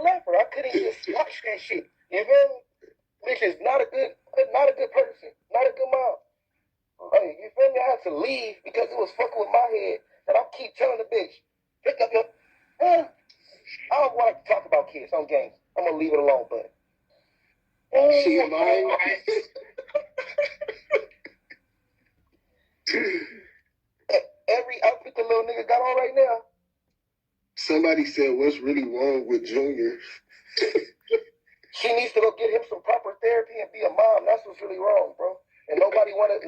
why I left her. I couldn't just watch that shit. You feel me? Bitch is not a good person, not a good mom. Hey, you feel me? I had to leave because it was fucking with my head. And I keep telling the bitch, pick up your. I don't want to talk about kids on games. I'm gonna leave it alone, but. She am I? Every outfit the little nigga got on right now. Somebody said, "What's really wrong with Junior?" She needs to go get him some proper therapy and be a mom. That's what's really wrong, bro. And nobody wanna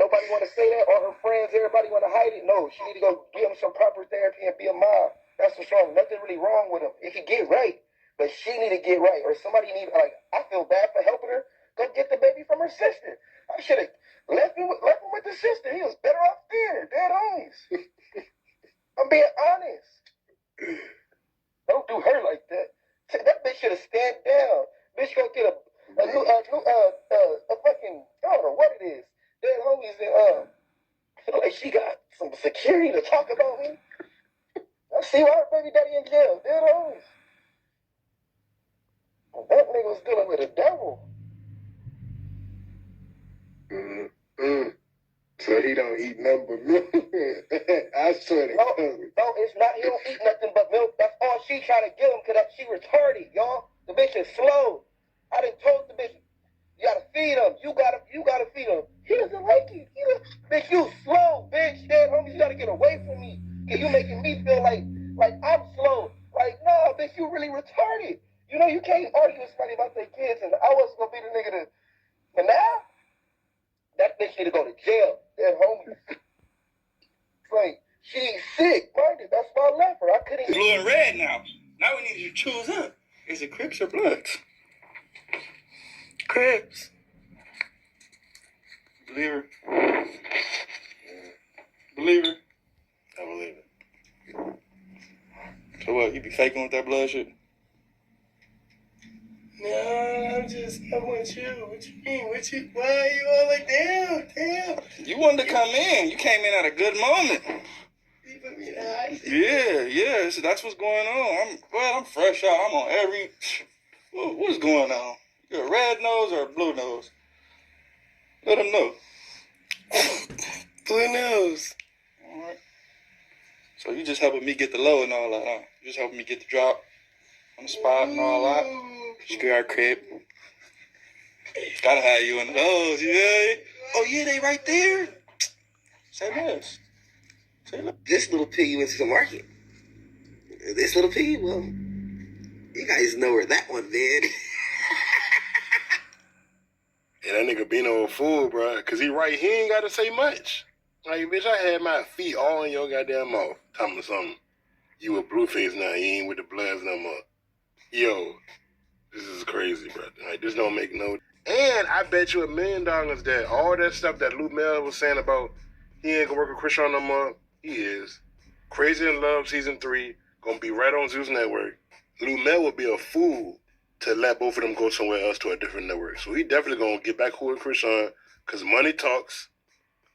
say that, or her friends, everybody wanna hide it. No, she need to go give him some proper therapy and be a mom. That's what's wrong. Nothing really wrong with him. It could get right, but she need to get right, or somebody need I feel bad for helping her. Go get the baby from her sister. I should have left him with the sister. He was better off there. Dead homies. I'm being honest. Don't do her like that. That bitch should have stand down. Bitch go get a fucking, I don't know what it is. Dead homies and like she got some security to talk about me. I see why her baby daddy in jail. Dead homies. That nigga was dealing with a devil. So he don't eat nothing but milk. I swear to God. No, it's not. He don't eat nothing but milk. That's all she trying to give him because she retarded, y'all. The bitch is slow. I done told the bitch, you gotta feed him. You gotta feed him. He doesn't like it. Bitch, you slow, bitch. Dead homies, you gotta get away from me. Cause you making me feel like I'm slow. Like, no, bitch, you really retarded. You know, you can't argue with somebody about their kids, and I wasn't gonna be the nigga to. But now, that bitch need to go to jail. Dead homies. Like, she's sick, minded. That's why I left her. I couldn't. Blue and red now. Now we need you to choose up. Is it Crips or Bloods? Crips. Believer. Believer. I believe it. So what, you be faking with that blood shit? No, I want you. What you mean? Why are you all like, damn? You wanted to come in. You came in at a good moment. You put me in the high seat. Yeah. So that's what's going on. I'm fresh out. I'm on every... What's going on? You a red nose or a blue nose? Let them know. Blue nose. All right. So you just helping me get the low and all that, huh? You just helping me get the drop on the spot and all that. Secure our crib. Gotta have you in those, yeah. Oh yeah, they right there. Say less. This little piggy went to the market. This little piggy, well, you guys know where that one been. Yeah, that nigga Bino a fool, bro. Cause he ain't gotta say much. Like, bitch, I had my feet all in your goddamn mouth. Tell me something. You a Blueface now. You ain't with the Bloods no more. Yo, this is crazy, bro. Like, this don't make no... And I bet you $1 million that all that stuff that Lou Mel was saying about he ain't gonna work with Krishan no more, he is. Crazy in Love Season 3, gonna be right on Zeus Network. Lou Mel would be a fool to let both of them go somewhere else to a different network. So he definitely gonna get back with Krishan, because money talks.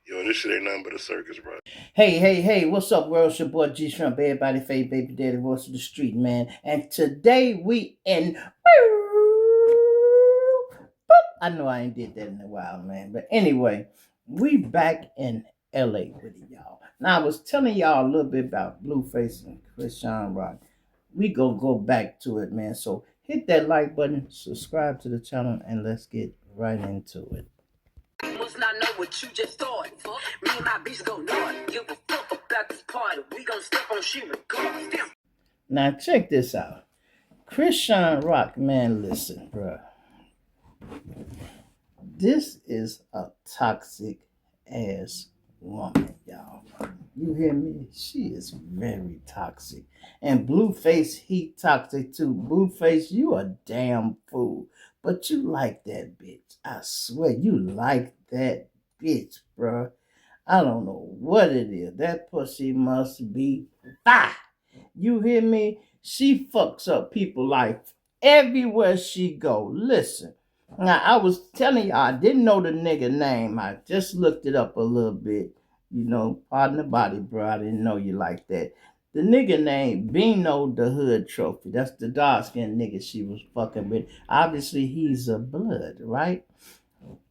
Yo, this shit ain't nothing but a circus, bro. Hey, what's up, world? It's your boy G Shrimp, everybody, Faye, baby daddy, voice of the street, man. And today we in... I know I ain't did that in a while, man. But anyway, we back in LA with it, y'all. Now, I was telling y'all a little bit about Blueface and Krishan Rock. We go back to it, man. So hit that like button, subscribe to the channel, and let's get right into it. You must not know what you just started. Me and my bitch go north. Give a fuck about this party. We gon' step on shit regardless. Now check this out. Krishan Rock, man, listen, bro. This is a toxic ass woman, y'all. You hear me? She is very toxic. And Blueface, he toxic too. Blueface, you a damn fool. But you like that bitch. I swear, you like that bitch, bruh. I don't know what it is. That pussy must be fire. You hear me? She fucks up people's life everywhere she go. Listen. Now, I was telling y'all, I didn't know the nigga name. I just looked it up a little bit. You know, pardon the body, bro. I didn't know you like that. The nigga named Bino the Hood Trophy. That's the dark skinned nigga she was fucking with. Obviously, he's a blood, right?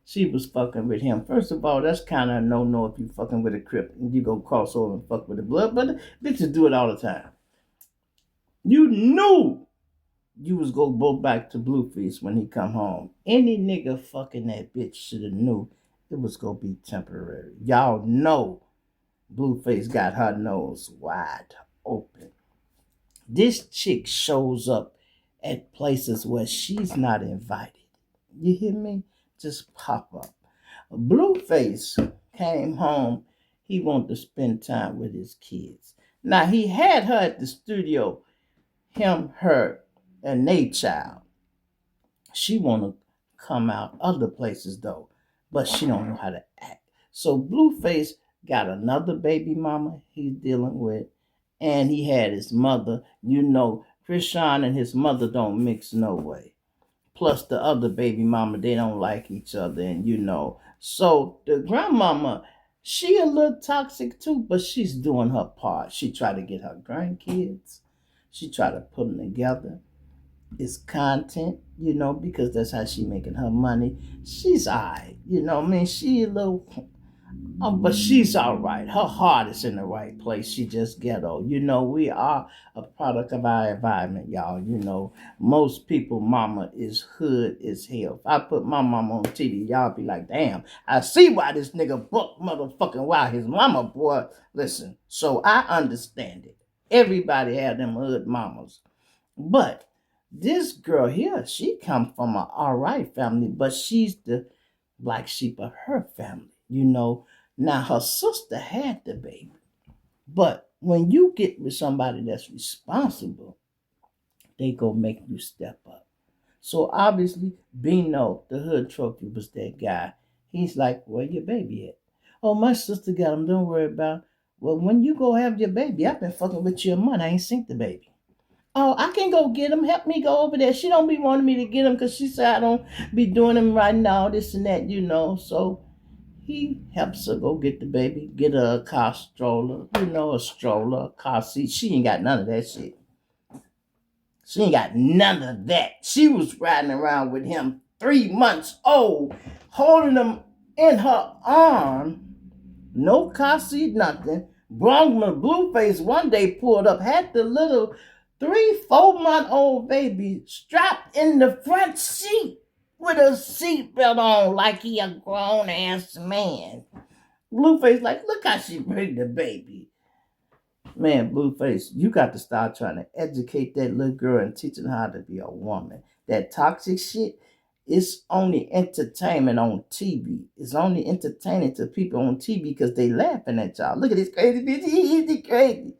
She was fucking with him. First of all, that's kind of no if you fucking with a Crip and you go cross over and fuck with the blood. But bitches do it all the time. You knew you was gonna go back to Blueface when he come home. Any nigga fucking that bitch should have knew it was gonna be temporary. Y'all know Blueface got her nose wide open. This chick shows up at places where she's not invited. You hear me? Just pop up. Blueface came home. He wanted to spend time with his kids. Now he had her at the studio, him, her, and they child. She want to come out other places though, but she don't know how to act. So Blueface got another baby mama he's dealing with, and he had his mother. You know, Krishan and his mother don't mix no way. Plus the other baby mama, they don't like each other, and you know. So the grandmama, she a little toxic too, but she's doing her part. She try to get her grandkids. She try to put them together. It's content, you know, because that's how she making her money. She's alright, you know. I mean, she a little, but she's all right. Her heart is in the right place. She just ghetto. You know, we are a product of our environment, y'all. You know, most people, mama is hood as hell. If I put my mama on TV, y'all be like, damn, I see why this nigga booked motherfucking why his mama, boy. Listen, so I understand it. Everybody had them hood mamas. But this girl here, she come from an all right family, but she's the black sheep of her family, you know. Now her sister had the baby, but when you get with somebody that's responsible, they go make you step up. So obviously, Bino, the Hood Trophy, was that guy. He's like, where your baby at? Oh, my sister got him. Don't worry about it. Well, when you go have your baby, I've been fucking with your money. I ain't seen the baby. Oh, I can go get him. Help me go over there. She don't be wanting me to get him because she said I don't be doing him right now, this and that, you know. So he helps her go get the baby, get her a car stroller, you know, a stroller, a car seat. She ain't got none of that shit. She ain't got none of that. She was riding around with him 3 months old, holding him in her arm. No car seat, nothing. Brongman Blueface one day pulled up, had the little 3-4-month-old baby strapped in the front seat with a seatbelt on like he a grown-ass man. Blueface like, look how she bring the baby. Man, Blueface, you got to start trying to educate that little girl and teaching her how to be a woman. That toxic shit is only entertainment on TV. It's only entertaining to people on TV because they laughing at y'all. Look at this crazy bitch. He's crazy.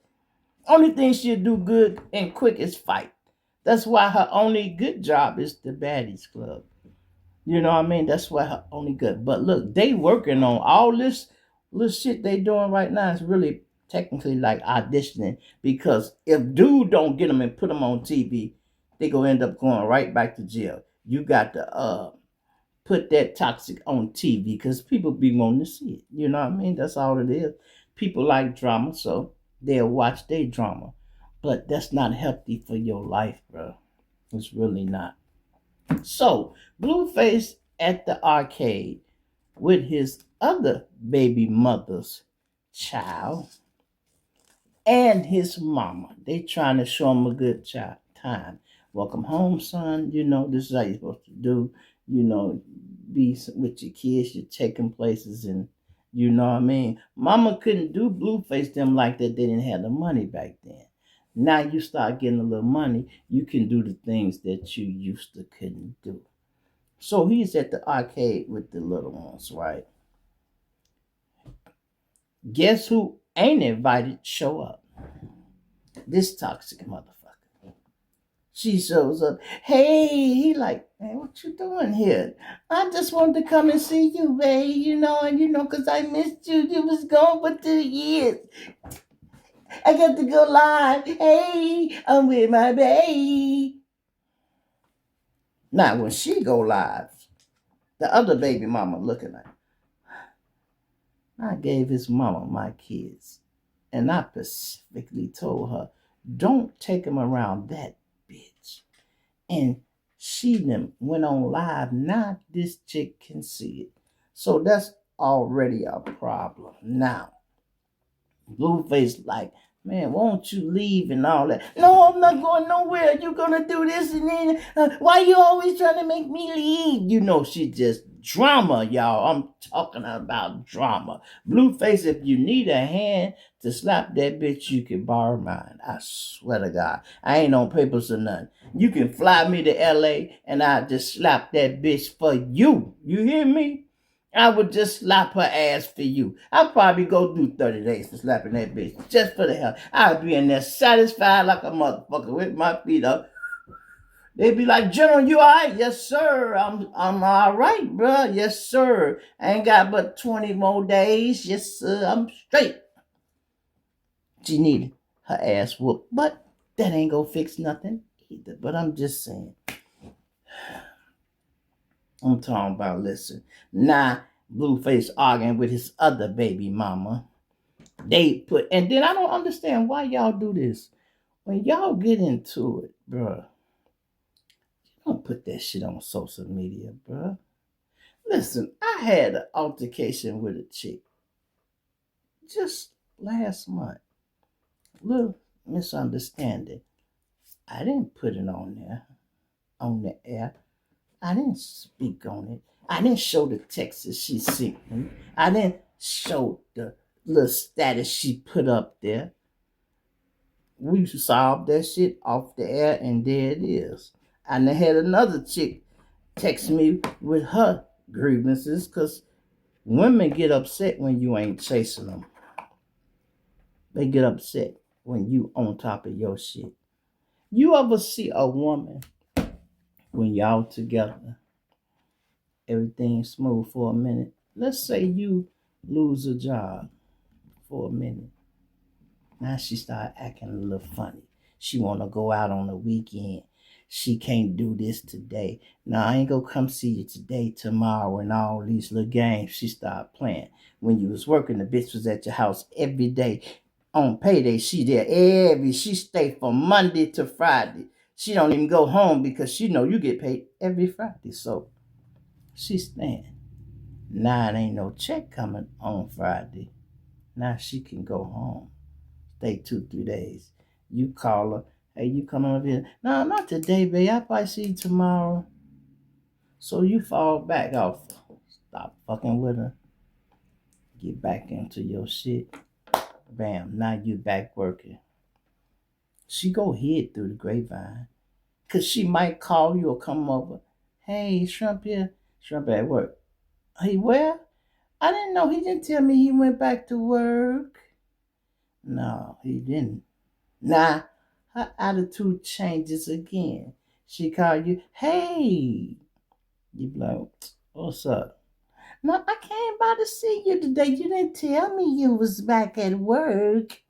Only thing she'll do good and quick is fight. That's why her only good job is the Baddies Club. You know what I mean? That's why her only good. But look, they working on all this little shit they doing right now. Is really technically like auditioning, because if dude don't get them and put them on TV, they gonna end up going right back to jail. You got to put that toxic on TV because people be wanting to see it. You know what I mean? That's all it is. People like drama, so they'll watch their drama. But that's not healthy for your life, bro. It's really not. So, Blueface at the arcade with his other baby mother's child and his mama. They trying to show him a good time. Welcome home, son. You know, this is how you're supposed to do. You know, be with your kids. You're taking places, and you know what I mean. Mama couldn't do Blueface them like that. They didn't have the money back then. Now you start getting a little money, you can do the things that you used to couldn't do. So he's at the arcade with the little ones, right? Guess who ain't invited show up? This toxic motherfucker. She shows up. Hey, he like, man, what you doing here? I just wanted to come and see you, babe. You know, because I missed you. You was gone for 2 years. I got to go live. Hey, I'm with my babe. Now, when she go live, the other baby mama looking at her. I gave his mama my kids. And I specifically told her, don't take him around that bitch. And she then went on live. Now this chick can see it. So that's already a problem. Now, Blueface like, man, won't you leave and all that? No, I'm not going nowhere. You're gonna do this and then why you always trying to make me leave? You know, she just drama, y'all. I'm talking about drama. Blueface, if you need a hand to slap that bitch, you can borrow mine. I swear to God. I ain't on papers or nothing. You can fly me to LA and I just slap that bitch for you. You hear me? I would just slap her ass for you. I'd probably go through 30 days for slapping that bitch. Just for the hell. I'd be in there satisfied like a motherfucker with my feet up. They'd be like, General, you alright? Yes, sir. I'm alright, bro. Yes, sir. I ain't got but 20 more days. Yes, sir. I'm straight. She needed her ass whooped. But that ain't gonna fix nothing either. But I'm just saying. I'm talking about, listen. Now, Blueface arguing with his other baby mama. They put, and then I don't understand why y'all do this. When y'all get into it, bruh, don't put that shit on social media, bruh. Listen, I had an altercation with a chick just last month. Little misunderstanding. I didn't put it on there, on the air. I didn't speak on it. I didn't show the text that she sent me. I didn't show the little status she put up there. We solved that shit off the air, and there it is. And I had another chick text me with her grievances because women get upset when you ain't chasing them. They get upset when you on top of your shit. You ever see a woman when y'all together, everything's smooth for a minute? Let's say you lose a job for a minute. Now she start acting a little funny. She want to go out on the weekend. She can't do this today. Now, I ain't gonna come see you today, tomorrow, and all these little games she start playing. When you was working, the bitch was at your house every day. On payday, she there she stay from Monday to Friday. She don't even go home because she know you get paid every Friday. So, she staying. Now, it ain't no check coming on Friday. Now, she can go home. Stay 2-3 days. You call her. Hey, you coming up here? No, not today, babe. I'll probably see you tomorrow. So you fall back off. Stop fucking with her. Get back into your shit. Bam. Now you back working. She go hid through the grapevine. Cause she might call you or come over. Hey, Shrimp here. Shrimp at work. Hey, where? I didn't know. He didn't tell me he went back to work. No, he didn't. Nah, her attitude changes again. She call you, hey. You be like, what's up? No, I came by to see you today. You didn't tell me you was back at work.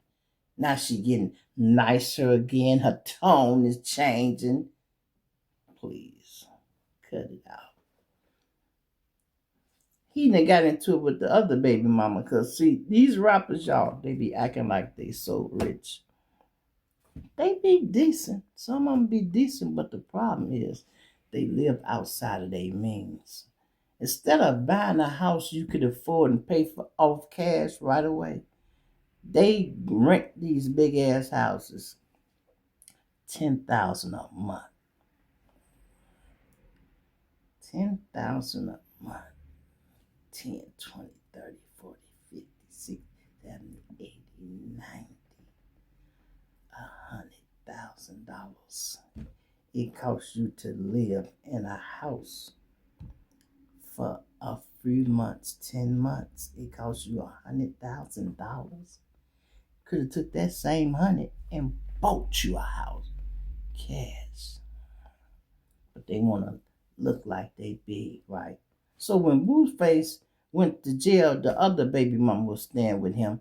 Now she getting nicer again. Her tone is changing. Please, cut it out. He done got into it with the other baby mama. Because, see, these rappers, y'all, they be acting like they so rich. They be decent. Some of them be decent, but the problem is they live outside of their means. Instead of buying a house you could afford and pay for off cash right away, they rent these big ass houses. $10,000 a month. $10,000 a month. 10, 20, 30, 40, 50, 60, 70, 80, 90. $100,000. It costs you to live in a house for a few months, 10 months. It costs you $100,000. Could have took that same 100 and bought you a house, cash. But they want to look like they big, right? So when Blueface went to jail, the other baby mama was staying with him.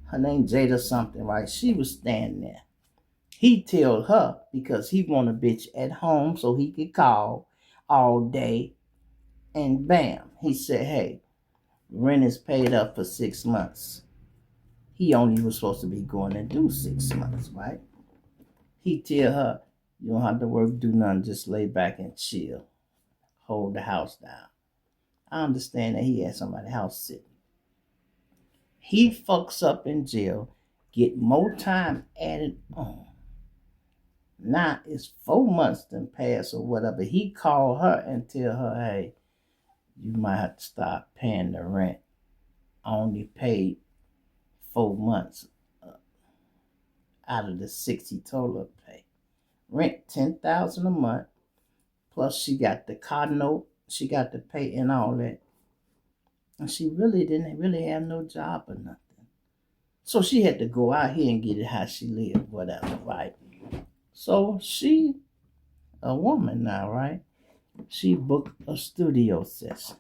Her name Jada something, right? She was standing there. He told her because he want a bitch at home so he could call all day. And bam, he said, hey, rent is paid up for 6 months. He only was supposed to be going to do 6 months, right? He tell her, you don't have to work, do nothing, just lay back and chill. Hold the house down. I understand that he had somebody's house sitting. He fucks up in jail, get more time added on. Now it's 4 months done passed or whatever. He called her and tell her, hey, you might have to start paying the rent. I only paid 4 months out of the 6 he told her to pay. Rent $10,000 a month, plus she got the car note, she got to pay and all that. And she really didn't have no job or nothing. So she had to go out here and get it how she lived, whatever, right? So she, a woman now, right? She booked a studio session.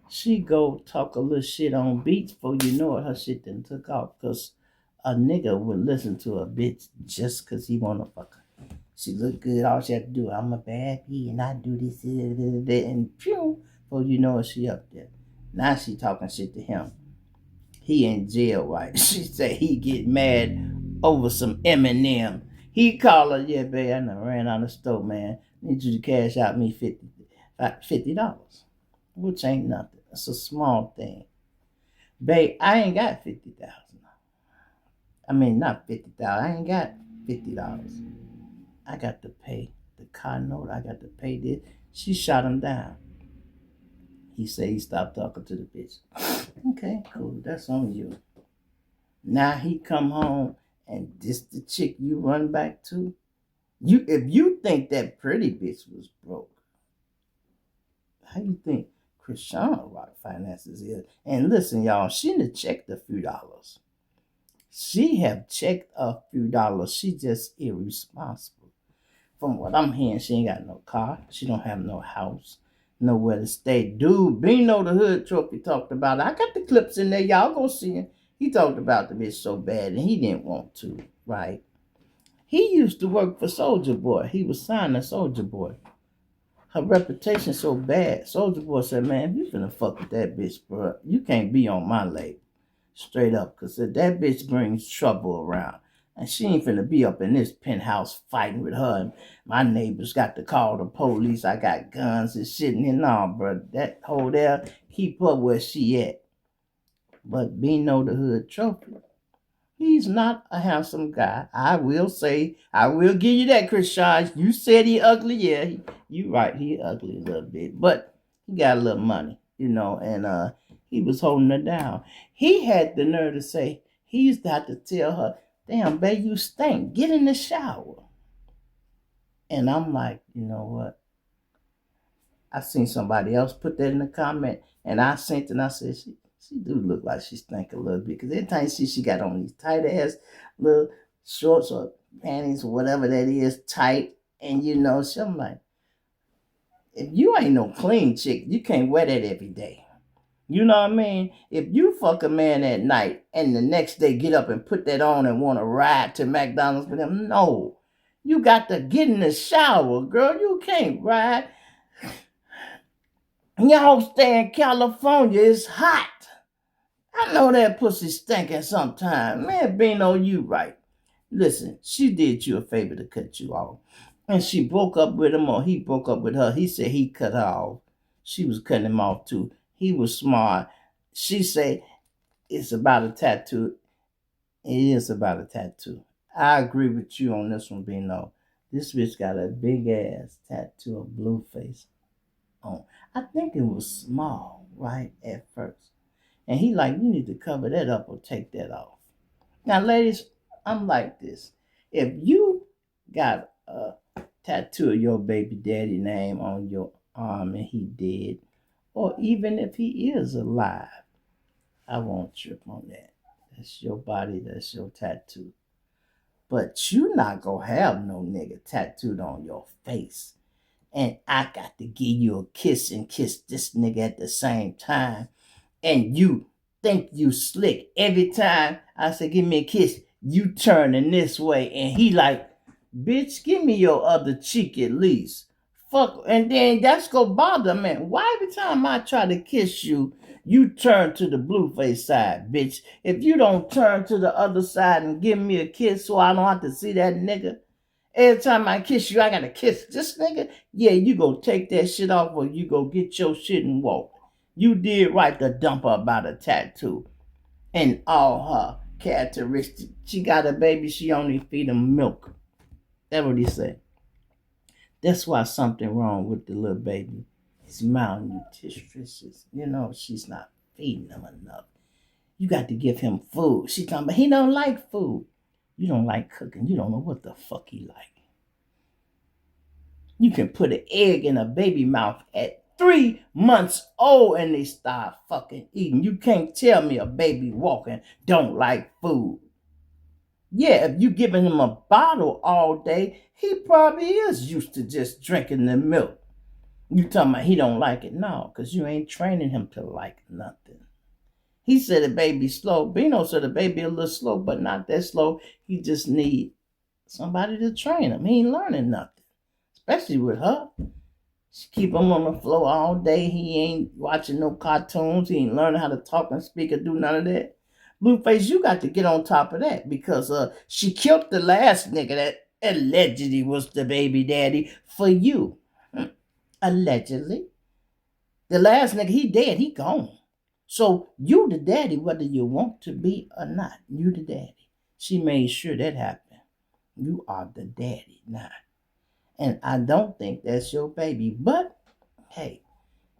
She go talk a little shit on beats before you know it, her shit done took off because a nigga would listen to a bitch just because he want to fuck her. She look good, all she had to do, I'm a bad bee and I do this, and pew, before you know it, she up there. Now she talking shit to him. He in jail, right? She say he get mad over some M&M. He call her, yeah, babe, I done ran out of the store, man. Need you to cash out me $50, which ain't nothing. It's a small thing. Babe, I ain't got 50,000. I mean, not 50,000. I ain't got $50. I got to pay the car note. I got to pay this. She shot him down. He said he stopped talking to the bitch. Okay, cool. That's on you. Now he come home and this the chick you run back to. If you think that pretty bitch was broke, how you think Krishana Rock finances is? And listen, y'all, she done checked a few dollars. She have checked a few dollars. She just irresponsible. From what I'm hearing, she ain't got no car. She don't have no house. Nowhere to stay. Dude, Bino the Hood Trophy talked about it. I got the clips in there. Y'all go see him. He talked about the bitch so bad and he didn't want to, right? He used to work for Soulja Boy. He was signed to Soulja Boy. Her reputation so bad. Soulja Boy said, man, you finna fuck with that bitch, bro. You can't be on my label. Straight up. Because that bitch brings trouble around. And she ain't finna be up in this penthouse fighting with her. And my neighbors got to call the police. I got guns and shit. And no, bro. That hoe there, keep her where she at. But Bino the Hood Trophy, he's not a handsome guy. I will give you that, Chris Shaw. You said he ugly. Yeah, you right. He ugly a little bit. But he got a little money, and he was holding her down. He had the nerve to say, he used to have to tell her, damn, babe, you stink. Get in the shower. And I'm like, you know what? I seen somebody else put that in the comment, and I sent it, and I said, she do look like she stink a little bit. Because every time you see she got on these tight-ass little shorts or panties or whatever that is, tight, and I'm like, if you ain't no clean chick, you can't wear that every day. You know what I mean? If you fuck a man at night and the next day get up and put that on and want to ride to McDonald's with him, no. You got to get in the shower, girl. You can't ride. Y'all stay in California. It's hot. I know that pussy stinking sometime. Man, Bino, you right. Listen, she did you a favor to cut you off. And she broke up with him or he broke up with her. He said he cut her off. She was cutting him off too. He was smart. She said it's about a tattoo. It is about a tattoo. I agree with you on this one, Bino. This bitch got a big ass tattoo of Blueface on. I think it was small, right, at first. And he like, you need to cover that up or take that off. Now, ladies, I'm like this. If you got a tattoo of your baby daddy name on your arm and he dead, or even if he is alive, I won't trip on that. That's your body, that's your tattoo. But you not gonna have no nigga tattooed on your face. And I got to give you a kiss and kiss this nigga at the same time. And you think you slick. Every time I say, give me a kiss, you turning this way. And he like, bitch, give me your other cheek at least. fuck, and then that's gonna bother me. Why every time I try to kiss you, you turn to the Blueface side, bitch? If you don't turn to the other side and give me a kiss so I don't have to see that nigga, every time I kiss you, I gotta kiss this nigga. Yeah, you go take that shit off or you go get your shit and walk. You did right to dump her about a tattoo and all her characteristics. She got a baby, she only feed him milk. That's what he said. That's why something wrong with the little baby. He's malnutritious. You know, she's not feeding him enough. You got to give him food. She talking about he don't like food. You don't like cooking. You don't know what the fuck he like. You can put an egg in a baby mouth at 3 months old and they start fucking eating. You can't tell me a baby walking don't like food. Yeah, if you giving him a bottle all day, he probably is used to just drinking the milk. You talking about he don't like it? No, because you ain't training him to like nothing. He said the baby slow. Bino said the baby a little slow, but not that slow. He just need somebody to train him. He ain't learning nothing, especially with her. She keep him on the floor all day. He ain't watching no cartoons. He ain't learning how to talk and speak or do none of that. Blueface, you got to get on top of that because she killed the last nigga that allegedly was the baby daddy for you. Allegedly. The last nigga, he dead, he gone. So you the daddy, whether you want to be or not. You the daddy. She made sure that happened. You are the daddy now. And I don't think that's your baby. But, hey,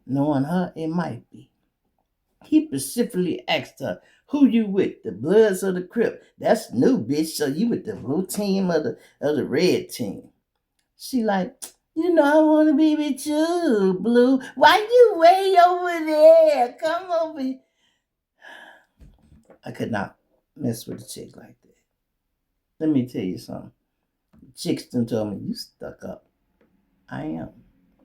knowing her, it might be. He specifically asked her, who you with, the Bloods or the Crip? That's new, bitch. So you with the blue team or the red team? She like, you know I want to be with you, Blue. Why you way over there? Come over here. I could not mess with a chick like that. Let me tell you something. Chicks done told me, you stuck up. I am.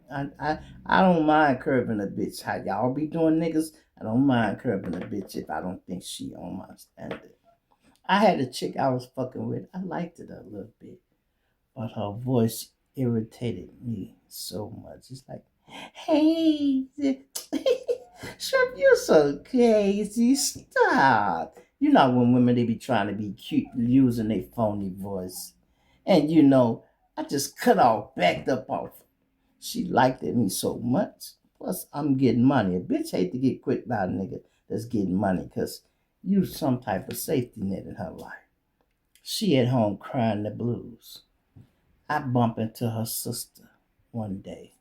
I don't mind curving a bitch. How y'all be doing, niggas? I don't mind curving a bitch if I don't think she on my standard. I had a chick I was fucking with. I liked it a little bit. But her voice irritated me so much. It's like, hey, Shrimp, you're so crazy. Stop. You know when women, they be trying to be cute using their phony voice. And you know, I just cut off, backed up off. She liked me so much. Plus, I'm getting money. A bitch hate to get quit by a nigga that's getting money because you some type of safety net in her life. She at home crying the blues. I bump into her sister one day.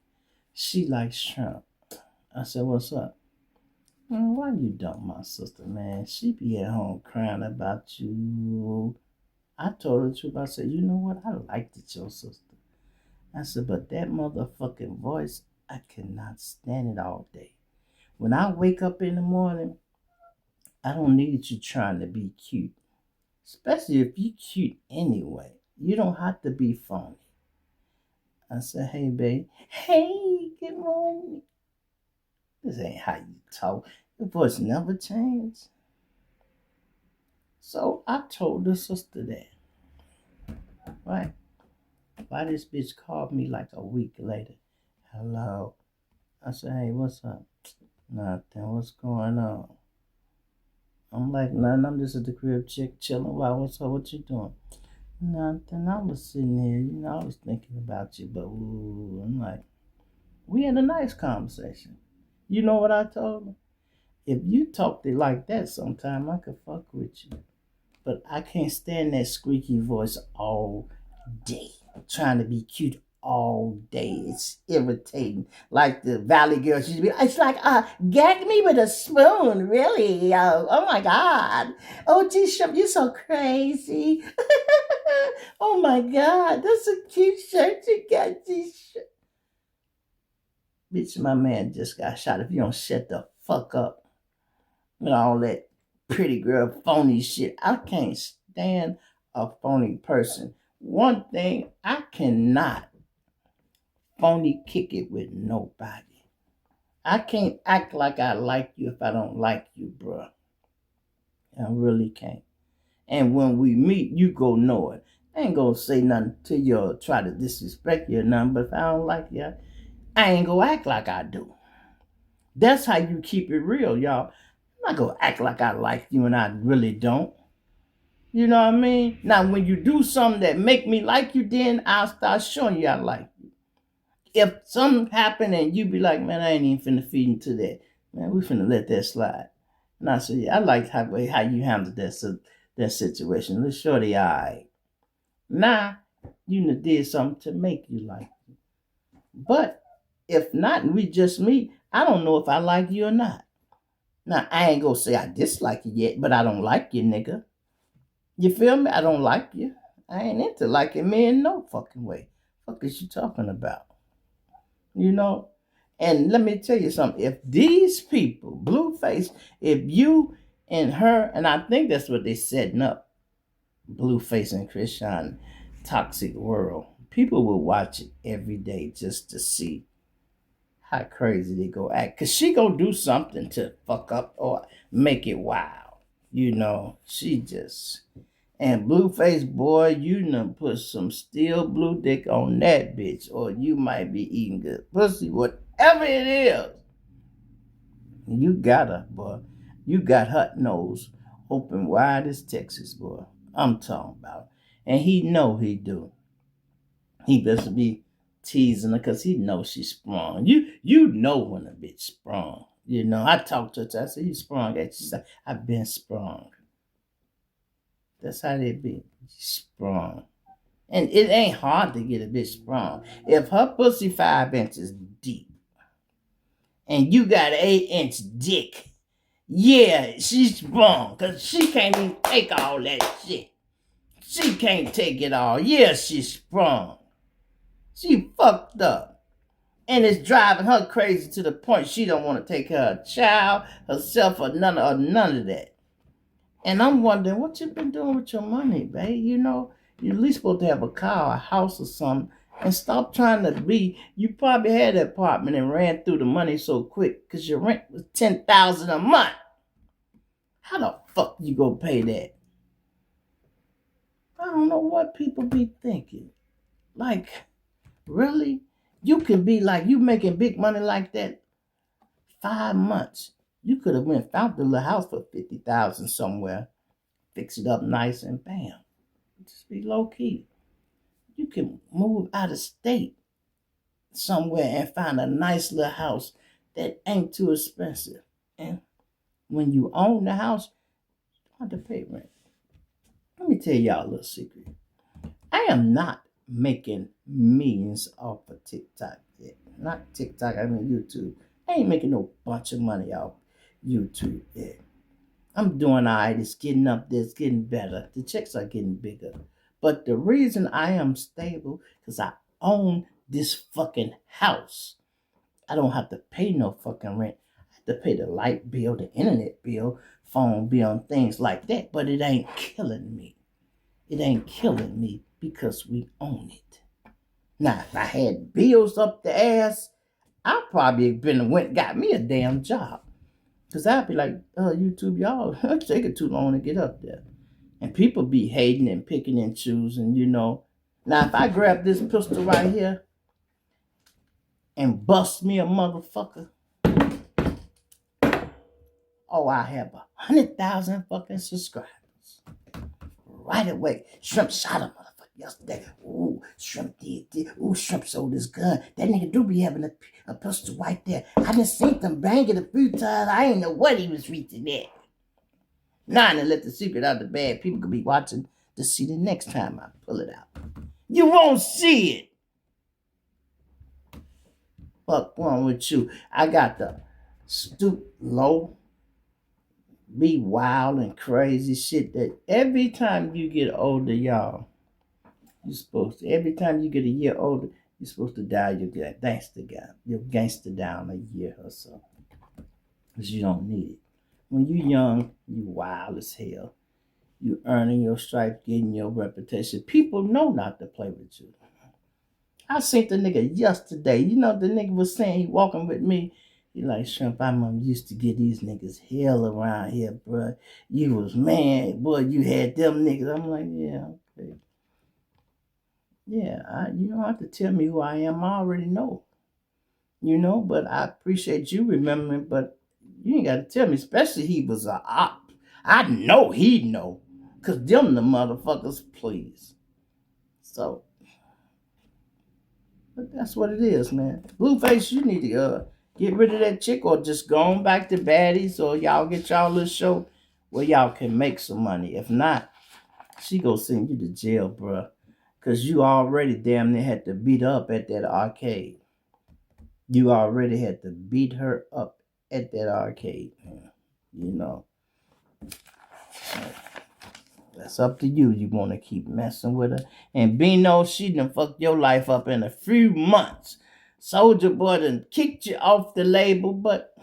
She like shrimp. I said, what's up? Why you dump my sister, man? She be at home crying about you. I told her the truth. I said, you know what? I liked it, your sister. I said, but that motherfucking voice, I cannot stand it all day. When I wake up in the morning, I don't need you trying to be cute. Especially if you cute anyway. You don't have to be phony. I said, hey, babe. Hey, good morning. This ain't how you talk. Your voice never changed. So I told the sister that. Right? Why this bitch called me like a week later? Hello. I said, hey, what's up? Nothing. What's going on? I'm like, nothing. I'm just at the crib chilling. Why? What's up? What you doing? Nothing. I was sitting here. You know, I was thinking about you. But ooh, I'm like, we had a nice conversation. You know what I told her? If you talked it like that sometime, I could fuck with you. But I can't stand that squeaky voice all day. Trying to be cute all day. It's irritating. Like the Valley Girl, she'd be, it's like, gag me with a spoon, really? Oh my God. Oh, G-Shrimp, you're so crazy. Oh my God, that's a cute shirt you got, G-Shrimp. Bitch, my man just got shot. If you don't shut the fuck up with all that pretty girl phony shit, I can't stand a phony person. One thing, I cannot phony kick it with nobody. I can't act like I like you if I don't like you, bruh. I really can't. And when we meet, you go know it. I ain't gonna say nothing to you or try to disrespect you or nothing, but if I don't like you, I ain't gonna act like I do. That's how you keep it real, y'all. I'm not gonna act like I like you and I really don't. You know what I mean? Now, when you do something that make me like you, then I'll start showing you I like you. If something happen and you be like, man, I ain't even finna feed into that. Man, we finna let that slide. And I say, yeah, I like how you handled that situation. Let's show the eye. Now, you did something to make you like you. But if not, and we just meet, I don't know if I like you or not. Now, I ain't gonna say I dislike you yet, but I don't like you, nigga. You feel me? I don't like you. I ain't into liking me in no fucking way. Fuck is you talking about? You know? And let me tell you something. If these people, Blueface, if you and her, and I think that's what they setting up, Blueface and Christian, toxic world, people will watch it every day just to see how crazy they go act. Cause she gonna do something to fuck up or make it wild. You know, she just, and Blueface, boy, you done put some steel blue dick on that bitch, or you might be eating good pussy, whatever it is. You got her, boy. You got her nose open wide as Texas, boy. I'm talking about. And he know he do. He best be teasing her because he knows she's sprung. You know when a bitch sprung. You know, I talked to her. I said, you sprung. She said, I've been sprung. That's how they be. Sprung. And it ain't hard to get a bitch sprung. If her pussy 5 inches deep and you got an 8-inch dick, yeah, she's sprung. Because she can't even take all that shit. She can't take it all. Yeah, she's sprung. She fucked up. And it's driving her crazy to the point she don't want to take care of a child, herself, or none of that. And I'm wondering, what you been doing with your money, babe? You know, you're at least supposed to have a car, a house, or something. And stop trying to be. You probably had an apartment and ran through the money so quick because your rent was $10,000 a month. How the fuck you gonna pay that? I don't know what people be thinking. Like, really? You can be like, you making big money like that 5 months. You could have went found the little house for $50,000 somewhere, fix it up nice, and bam, just be low key. You can move out of state somewhere and find a nice little house that ain't too expensive. And when you own the house, you don't have to pay rent. Let me tell y'all a little secret. I am not making millions off of TikTok yet. Not TikTok, I mean YouTube. I ain't making no bunch of money off YouTube yet. I'm doing all right. It's getting up there. It's getting better. The checks are getting bigger. But the reason I am stable because I own this fucking house. I don't have to pay no fucking rent. I have to pay the light bill, the internet bill, phone bill, and things like that. But it ain't killing me. It ain't killing me because we own it. Now, if I had bills up the ass, I probably got me a damn job. Because I'd be like, YouTube, y'all, it's taking too long to get up there. And people be hating and picking and choosing, you know. Now, if I grab this pistol right here and bust me a motherfucker, oh, I have 100,000 fucking subscribers. Right away. Shrimp shot a motherfucker yesterday. Ooh, Shrimp did. Ooh, Shrimp sold his gun. That nigga do be having a pistol right there. I done seen them bang it a few times. I ain't know what he was reaching at. Now, to let the secret out of the bag, people could be watching to see the next time I pull it out. You won't see it. Fuck wrong with you? I got the stoop low, be wild and crazy shit that every time you get older, y'all, every time you get a year older, you're supposed to dial your gangster down a year or so. Because you don't need it. When you young, you wild as hell. You earning your stripes, getting your reputation. People know not to play with you. I seen the nigga yesterday. You know, the nigga was saying he walking with me. He like, Shrimp, I'm used to get these niggas hell around here, bro. You was man, boy, you had them niggas. I'm like, yeah, okay. Yeah, you don't have to tell me who I am. I already know. You know, but I appreciate you remembering, but you ain't got to tell me, especially he was a op. I know he know, because them the motherfuckers, please. So, but that's what it is, man. Blueface, you need to get rid of that chick or just go on back to baddies or y'all get y'all little show where y'all can make some money. If not, she gonna send you to jail, bruh. Because you already damn near had to beat her up at that arcade. You already had to beat her up at that arcade, man. You know. So that's up to you. You want to keep messing with her. And Bino, she done fucked your life up in a few months. Soldier Boy done kicked you off the label, but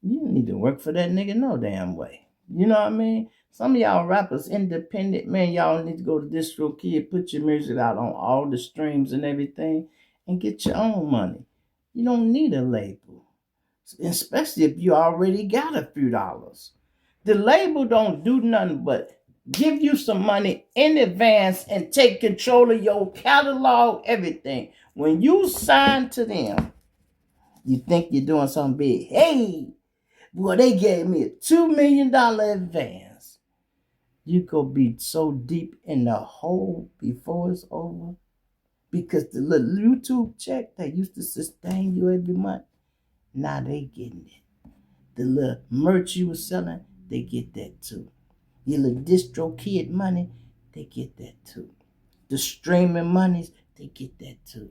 you don't need to work for that nigga no damn way. You know what I mean? Some of y'all rappers, independent, man, y'all need to go to DistroKid, put your music out on all the streams and everything, and get your own money. You don't need a label, especially if you already got a few dollars. The label don't do nothing but give you some money in advance and take control of your catalog, everything. When you sign to them, you think you're doing something big. Hey, boy, they gave me a $2 million advance. You go be so deep in the hole before it's over. Because the little YouTube check that used to sustain you every month, now they getting it. The little merch you was selling, they get that too. Your little DistroKid money, they get that too. The streaming monies, they get that too.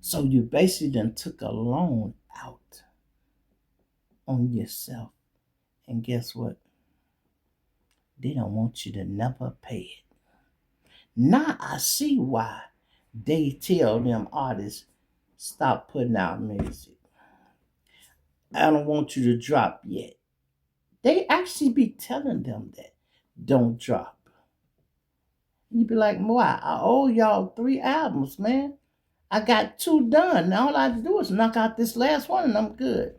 So you basically done took a loan out on yourself. And guess what? They don't want you to never pay it. Now I see why they tell them artists, stop putting out music. I don't want you to drop yet. They actually be telling them that. Don't drop. You be like, why? I owe y'all 3 albums, man. I got 2 done. Now all I have to do is knock out this last one and I'm good.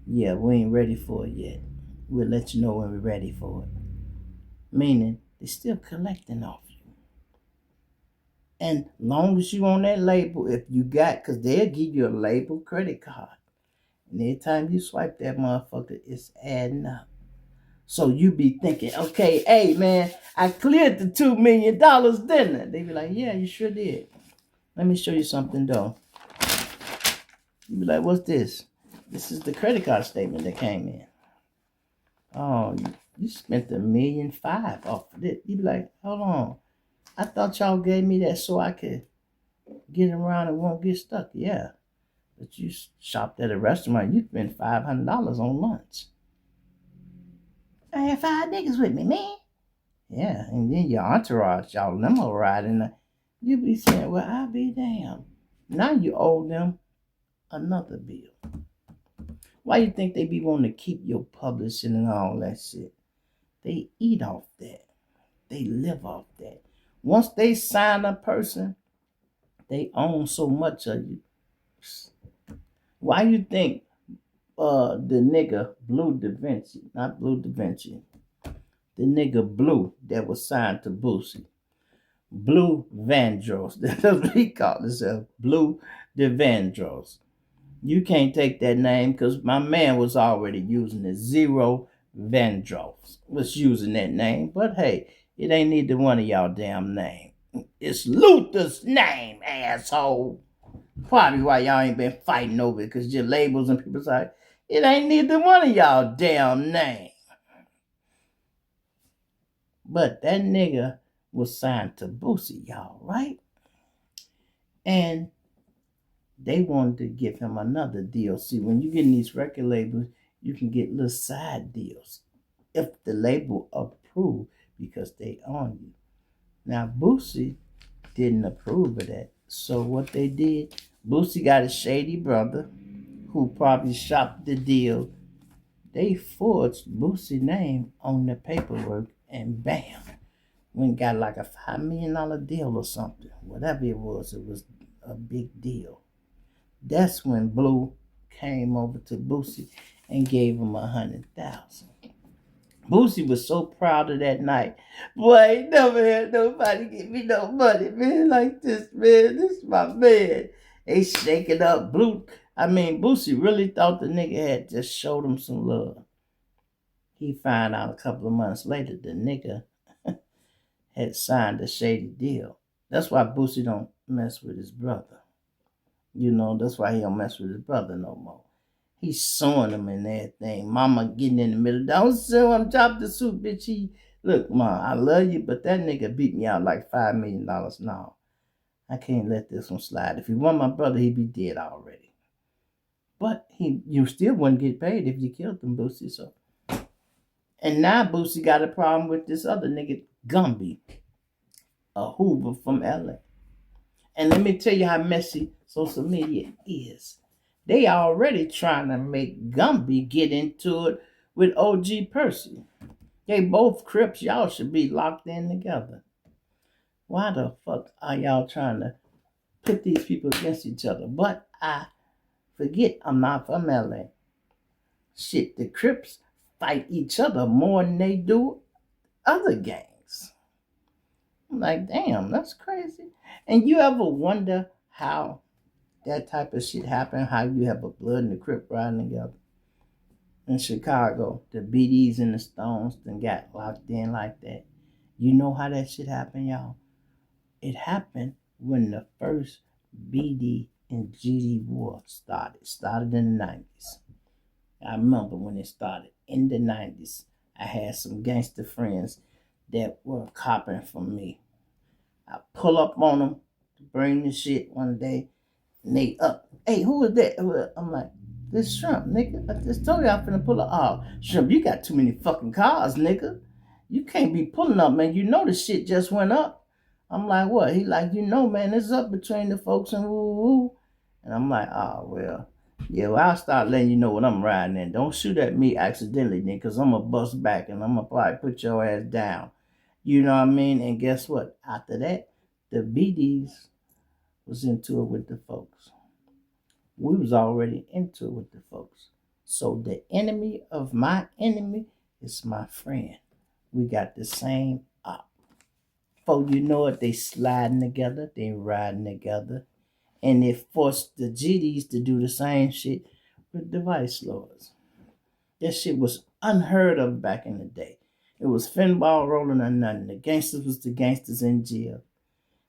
Yeah, we ain't ready for it yet. We'll let you know when we're ready for it. Meaning, they're still collecting off you. And long as you on that label, if you got, because they'll give you a label credit card. And every time you swipe that motherfucker, it's adding up. So you be thinking, okay, hey man, I cleared the $2 million, didn't I? They be like, yeah, you sure did. Let me show you something though. You be like, what's this? This is the credit card statement that came in. Oh, you spent $1.5 million off of it. You be like, hold on. I thought y'all gave me that so I could get around and won't get stuck. Yeah. But you shopped at a restaurant, you spent $500 on lunch. I had 5 niggas with me, man. Yeah, and then your entourage, y'all limo riding. You be saying, well, I'll be damned. Now you owe them another bill. Why you think they be wanting to keep your publishing and all that shit? They eat off that. They live off that. Once they sign a person, they own so much of you. Why you think the nigga Blue Da Vinci, not Blue Da Vinci, the nigga Blue that was signed to Boosie, Blue Vandross, that's what he called himself, Blue Da Vandross. You can't take that name because my man was already using it. Zero Vandross was using that name, but hey, it ain't neither one of y'all damn name. It's Luther's name, asshole. Probably why y'all ain't been fighting over it, because your labels and people say, it ain't neither one of y'all damn name. But that nigga was signed to Boosie, y'all, right? And they wanted to give him another deal. See, when you get in these record labels, you can get little side deals if the label approve because they own you. Now, Boosie didn't approve of that. So what they did, Boosie got a shady brother who probably shopped the deal. They forged Boosie's name on the paperwork and bam, went got like a $5 million deal or something. Whatever it was a big deal. That's when Blue came over to Boosie and gave him $100,000. Boosie was so proud of that night. Boy, I ain't never had nobody give me no money, man, like this, man. This is my man. They shake it up. Boosie really thought the nigga had just showed him some love. He found out a couple of months later the nigga had signed a shady deal. That's why Boosie don't mess with his brother. That's why he don't mess with his brother no more. He's suing him and everything. Mama getting in the middle. Don't sue him. Drop the suit, bitch. Look, Mom, I love you, but that nigga beat me out like $5 million now. I can't let this one slide. If he won my brother, he'd be dead already. But you still wouldn't get paid if you killed him, Boosie. So, and now Boosie got a problem with this other nigga, Gumby, a Hoover from LA. And let me tell you how messy social media is. They already trying to make Gumby get into it with OG Percy. They both Crips. Y'all should be locked in together. Why the fuck are y'all trying to pit these people against each other? But I forget I'm not from LA. Shit, the Crips fight each other more than they do other gangs. I'm like, damn, that's crazy. And you ever wonder how that type of shit happen? How you have a Blood and the Crip riding together? In Chicago, the BDs and the Stones then got locked in like that. You know how that shit happened, y'all? It happened when the first BD and GD war started. Started in the 90s. I remember when it started in the 90s. I had some gangster friends that were copping from me. I pull up on them to bring the shit one day, and they up. Hey, who is that? I'm like, this Shrimp, nigga. I just told you I'm finna pull up. Oh, Shrimp, you got too many fucking cars, nigga. You can't be pulling up, man. You know the shit just went up. I'm like, what? He like, man, it's up between the folks and woo. And I'm like, oh, well, yeah, well, I'll start letting you know when I'm riding in. Don't shoot at me accidentally, nigga, because I'm going to bust back and I'm going to probably put your ass down. You know what I mean? And guess what? After that, the BDs was into it with the folks. We was already into it with the folks. So the enemy of my enemy is my friend. We got the same op. Before you know it, they sliding together, they riding together. And it forced the GDs to do the same shit with device lords. That shit was unheard of back in the day. It was finball rolling or nothing. The gangsters was the gangsters in jail.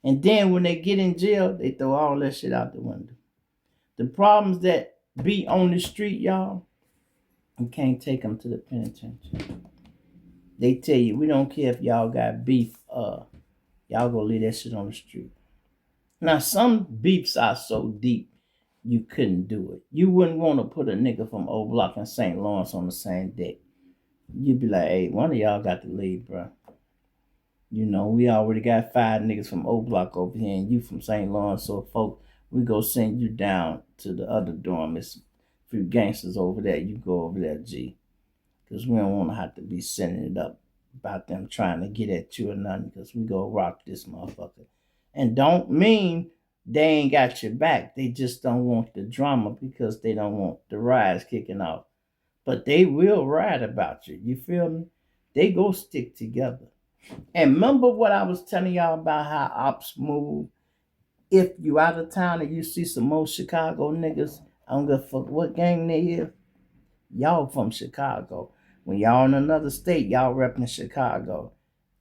And then when they get in jail, they throw all that shit out the window. The problems that be on the street, y'all, you can't take them to the penitentiary. They tell you, we don't care if y'all got beef, y'all go leave that shit on the street. Now, some beefs are so deep, you couldn't do it. You wouldn't want to put a nigga from O Block and St. Lawrence on the same deck. You'd be like, hey, one of y'all got to leave, bro. We already got 5 niggas from O Block over here and you from St. Lawrence, so folks, we go send you down to the other dorm. It's a few gangsters over there. You go over there, G. Because we don't want to have to be sending it up about them trying to get at you or nothing, because we go rock this motherfucker. And don't mean they ain't got your back. They just don't want the drama because they don't want the riots kicking off. But they will ride about you. You feel me? They go stick together. And remember what I was telling y'all about how ops move? If you out of town and you see some more Chicago niggas, I don't give a fuck what gang they is, y'all from Chicago. When y'all in another state, y'all repping Chicago.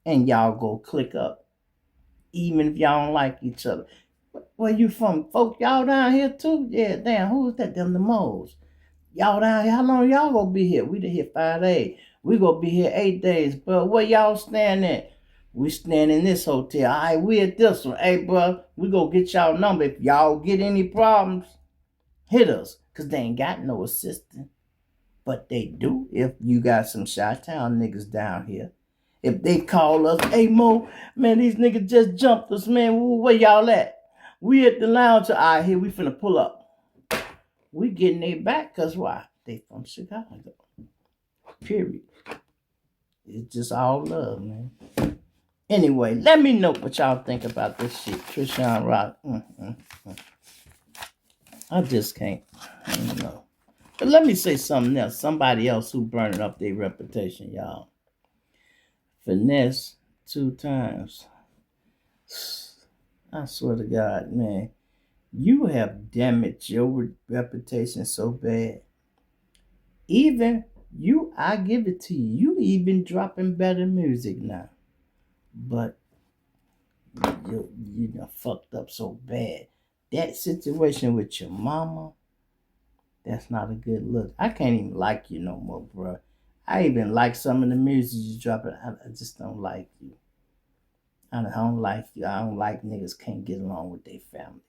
And y'all go click up. Even if y'all don't like each other. Where you from? Folk, y'all down here too? Yeah, damn, who is that? Them the moles. Y'all down here, how long y'all gonna be here? We done here 5 days. We gonna be here 8 days. But where y'all stand at? We stand in this hotel. All right, we at this one. Hey, bro, we gonna get y'all number. If y'all get any problems, hit us. Because they ain't got no assistant. But they do if you got some Chi-Town niggas down here. If they call us, hey, Mo, man, these niggas just jumped us, man. Where y'all at? We at the lounge. All right, here, we finna pull up. We getting their back because why? They from Chicago. Period. It's just all love, man. Anyway, let me know what y'all think about this shit. Trishawn Rock. I just can't. I don't know. But let me say something else. Somebody else who burning up their reputation, y'all. Finesse 2 times. I swear to God, man. You have damaged your reputation so bad. Even you, I give it to you. You even dropping better music now, but you done fucked up so bad. That situation with your mama, that's not a good look. I can't even like you no more, bro. I even like some of the music you dropping. I just don't like you. I don't like you. I don't like niggas can't get along with their family.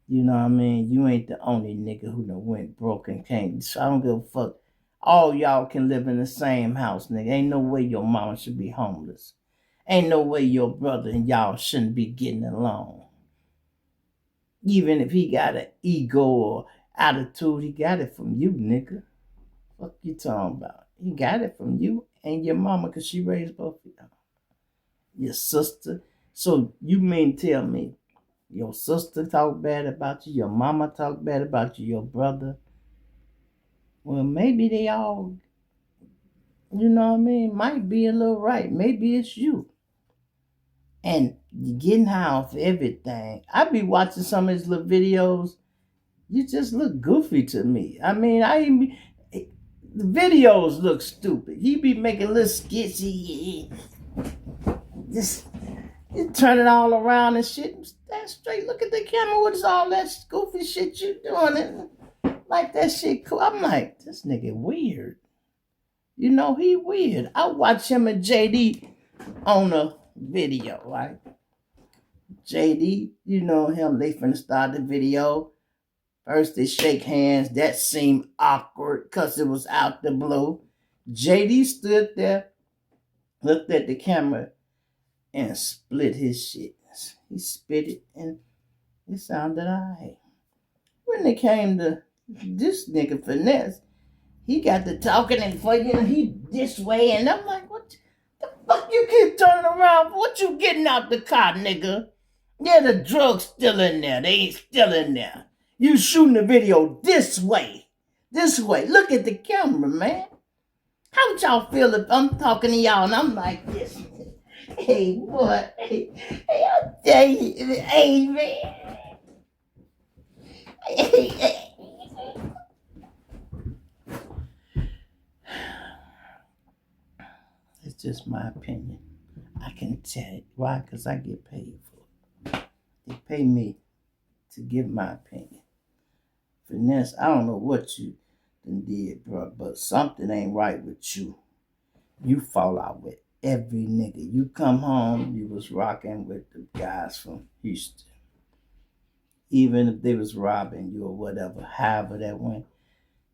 You know what I mean? You ain't the only nigga who done went broke and can't. So I don't give a fuck. All y'all can live in the same house, nigga. Ain't no way your mama should be homeless. Ain't no way your brother and y'all shouldn't be getting along. Even if he got an ego or attitude, he got it from you, nigga. What you talking about? He got it from you and your mama because she raised both of y'all. Your sister. So you mean tell me your sister talk bad about you, your mama talk bad about you, your brother? Well, maybe they all, you know what I mean, might be a little right. Maybe it's you. And you getting high off everything. I be watching some of his little videos. You just look goofy to me. I mean, the videos look stupid. He be making little skits. Just turn it all around and shit. Stand straight. Look at the camera. What is all that goofy shit you doing? And like that shit cool. I'm like, this nigga weird. You know, he weird. I watch him and JD on a video, right? JD, you know him. They finna start the video. First they shake hands. That seemed awkward because it was out the blue. JD stood there, looked at the camera, and split his shit. He spit it, and it sounded alright. When it came to this nigga Finesse, he got to talking and fucking he this way, and I'm like, what the fuck you keep turning around? What you getting out the car, nigga? Yeah, the drugs still in there. They ain't still in there. You shooting the video this way. This way. Look at the camera, man. How would y'all feel if I'm talking to y'all and I'm like this? Hey, what? Hey, I'll tell you. Hey, man. Hey. It's just my opinion. I can tell it. Why? Because I get paid for it. They pay me to give my opinion. Finesse, I don't know what you done did, bro, but something ain't right with you. You fall out with every nigga. You come home, you was rocking with the guys from Houston. Even if they was robbing you or whatever, however that went,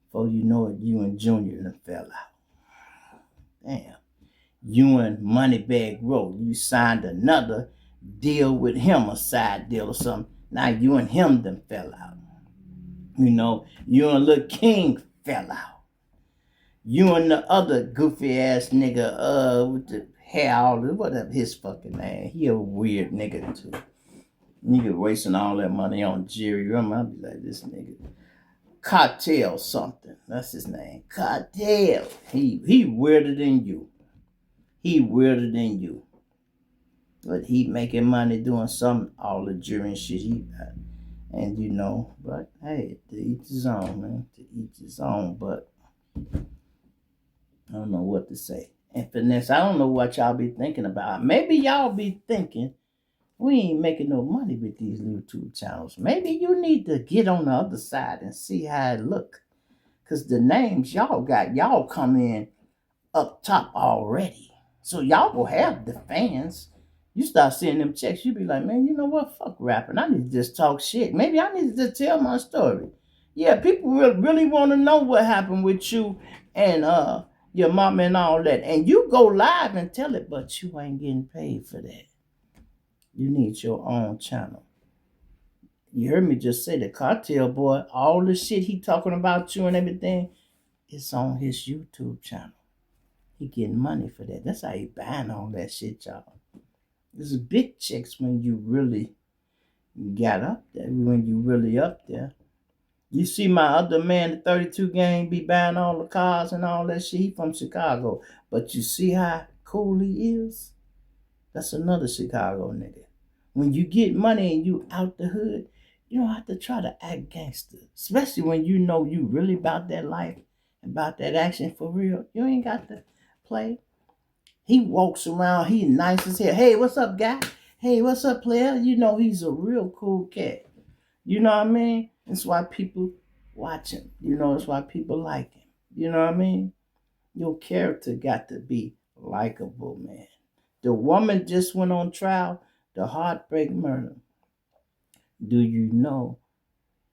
before you know it, you and Junior done fell out. Damn. You and Moneybag Road, you signed another deal with him, a side deal or something. Now you and him done fell out. You know, you and Lil King fell out. You and the other goofy ass nigga, with the hair all, whatever his fucking name. He a weird nigga too. Nigga wasting all that money on Jerry Rum. I'll be like, this nigga. Cartel something. That's his name. Cartel. He weirder than you. He weirder than you. But he making money doing some all the jury and shit he got. And you know, but hey, to each his own, man. To each his own, but I don't know what to say. And Finesse, I don't know what y'all be thinking about. Maybe y'all be thinking, we ain't making no money with these YouTube channels. Maybe you need to get on the other side and see how it look. Because the names y'all got, y'all come in up top already. So y'all will have the fans. You start seeing them checks, you be like, man, you know what? Fuck rapping. I need to just talk shit. Maybe I need to just tell my story. Yeah, people really want to know what happened with you and your mama and all that. And you go live and tell it, but you ain't getting paid for that. You need your own channel. You heard me just say the Cartel boy, all the shit he talking about you and everything, it's on his YouTube channel. He getting money for that. That's how he buying all that shit, y'all. There's big checks when you really got up there, when you really up there. You see my other man, the 32 gang, be buying all the cars and all that shit. He from Chicago. But you see how cool he is? That's another Chicago nigga. When you get money and you out the hood, You don't have to try to act gangster, especially when you know you really about that life, about that action for real. You ain't got to play. He walks around, he nice as hell. Hey, what's up, guy? Hey, what's up, player? You know he's a real cool cat. You know what I mean? That's why people watch him. You know, that's why people like him. You know what I mean? Your character got to be likable, man. The woman just went on trial, the heartbreak murder. Do you know